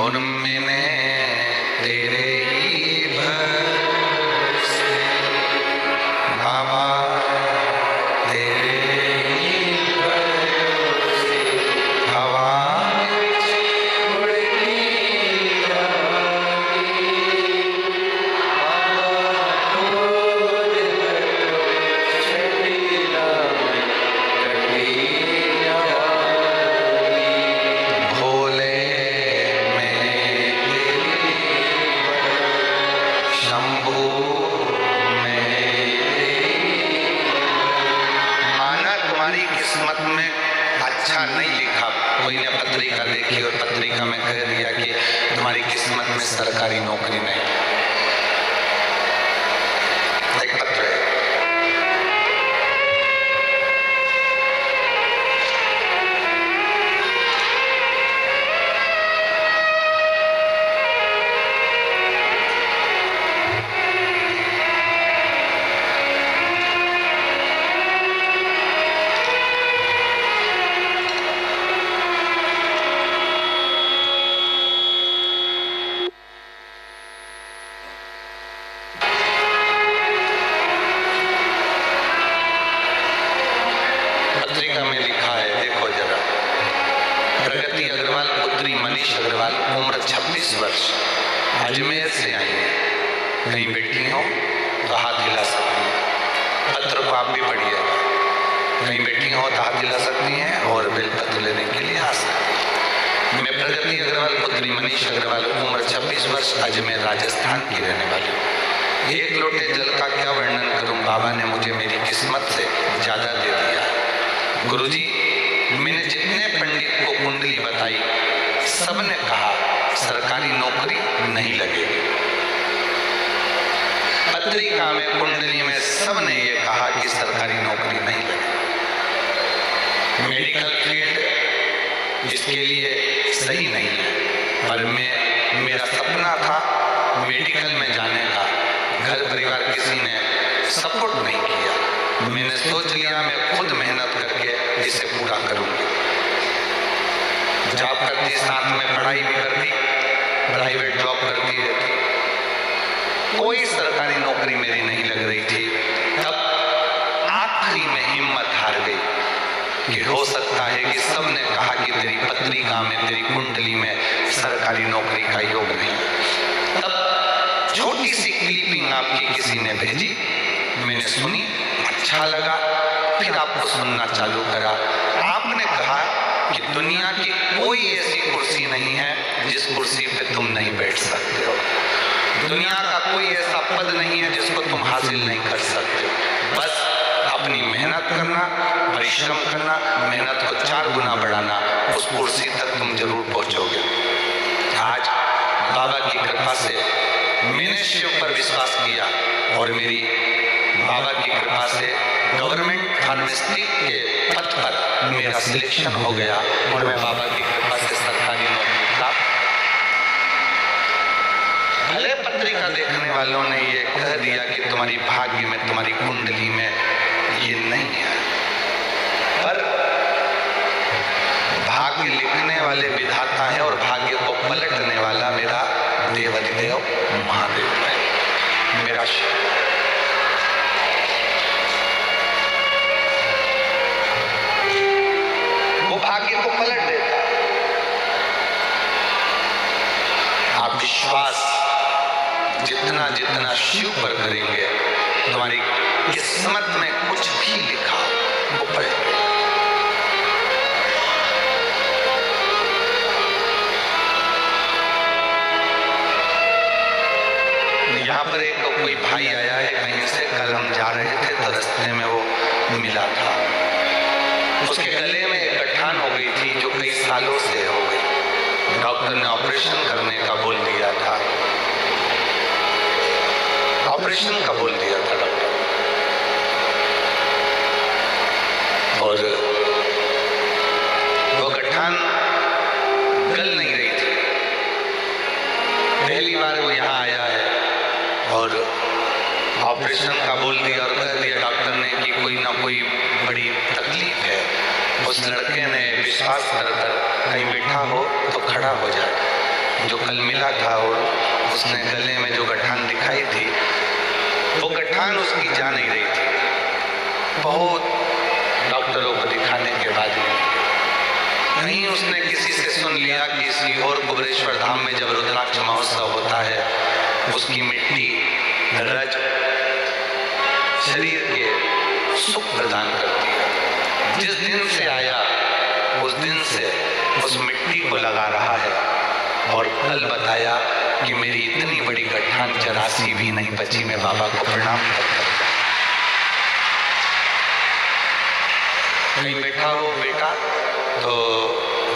और मैंने तेरे ही भरोसे बाबा तेरे ही भरोसे हवा उड़ती जाएगी भोले शंभू माना तुम्हारी किस्मत में अच्छा नहीं लिखा। कोई ने पत्रिका देखी और पत्रिका में कह दिया कि तुम्हारी किस्मत में सरकारी नौकरी नहीं। एक पत्र है, पत्रिका में लिखा है, देखो जरा। प्रगति अग्रवाल पुत्री मनीष अग्रवाल, उम्र 26 वर्ष, अजमेर से आई है। कहीं बैठी हो तो हाथ हिला सकती हैं। पत्र को आप भी पढ़िएगा। कहीं बैठी हो तो हाथ हिला सकती हैं और बेलपत्र लेने के लिए आ सकती हैं। मैं प्रगति अग्रवाल पुत्री मनीष अग्रवाल, उम्र 26 वर्ष, अजमेर राजस्थान की रहने वाली हूँ। एक लोटे जल का क्या वर्णन करूं, बाबा ने मुझे मेरी किस्मत से ज्यादा दे दिया। गुरुजी, मैंने जितने पंडित को कुंडली बताई सबने कहा सरकारी नौकरी नहीं लगेगी। पत्रिका में कुंडली में सबने ये कहा कि सरकारी नौकरी नहीं लगेगी। मेडिकल फील्ड इसके लिए सही नहीं है, पर मेरा सपना था मेडिकल में जाने का। घर परिवार किसी ने सपोर्ट नहीं किया। मैंने सोच लिया मैं खुद मेहनत करके इसे पूरा करूंगी। जॉब करती, साथ में पढ़ाई भी करती, प्राइवेट जॉब करती रहती। कोई सरकारी नौकरी मेरी नहीं लग रही थी। तब आखिरी में हिम्मत हार गई कि हो सकता है कि सबने कहा कि तेरी पत्रिका में, तेरी कुंडली में सरकारी नौकरी का योग नहीं। तब छोटी सी क्लिपिंग आपकी किसी ने भेजी, मैंने सुनी, अच्छा लगा, फिर आपको सुनना चालू करा। आपने कहा कि दुनिया की कोई ऐसी कुर्सी नहीं है जिस कुर्सी पे तुम नहीं बैठ सकते हो। दुनिया का कोई ऐसा पद नहीं है जिसको तुम हासिल नहीं कर सकते हो। बस अपनी मेहनत करना, परिश्रम करना, मेहनत को 4 गुना बढ़ाना, उस कुर्सी तक तुम जरूर पहुंचोगे। आज बाबा की कृपा से मैंने शिव पर विश्वास किया और मेरी बाबा की कृपा से गवर्नमेंट फार्मेसी के पद पर मेरा सिलेक्शन हो गया और मैं बाबा की कृपा से सरकारी नौकरी प्राप्त। भले पत्रिका देखने वालों ने ये कह दिया कि तुम्हारी भाग्य में, तुम्हारी कुंडली में ये नहीं है, पर भाग्य लिखने वाले विधाता है और भाग्य को पलटने वाला मेरा देवाधिदेव महादेव है, मेरा शिव। वो भाग्य को पलट देता। आप विश्वास जितना जितना शिव पर करेंगे, तुम्हारी किस्मत में कुछ भी लिखा वो पलट देगा। यहाँ पर एक कोई भाई आया है कहीं से, कल हम जा रहे थे तो रास्ते में वो मिला था। उसके गले में एक गठान हो गई थी जो कई सालों से हो गई। डॉक्टर ने ऑपरेशन करने का बोल दिया था, ऑपरेशन का बोल दिया था डॉक्टर, और वो गठान गल नहीं रही थी। पहली बार वो यहाँ आया है और ऑपरेशन का बोल दिया और कह दिया डॉक्टर ने कि कोई ना कोई बड़ी तकलीफ है। उस लड़के ने विश्वास कर कर कहीं बैठा हो तो खड़ा हो जाए। जो कल मिला था और उसने गले में जो गठान दिखाई थी, वो गठान उसकी जा नहीं रही थी। बहुत डॉक्टरों को दिखाने के बाद कहीं उसने किसी से सुन लिया कि सीहोर कुबरेश्वर धाम में जब रुद्राक्ष महोत्सव होता है, उसकी मिट्टी रज शरीर के सुख प्रदान करती है। जिस दिन से आया उस दिन से उस मिट्टी को लगा रहा है और कल बताया कि मेरी इतनी बड़ी गठान 84 भी नहीं बची। मैं बाबा को प्रणाम करता हूं। कहीं बैठा हो बेटा तो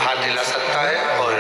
हाथ हिला सकता है और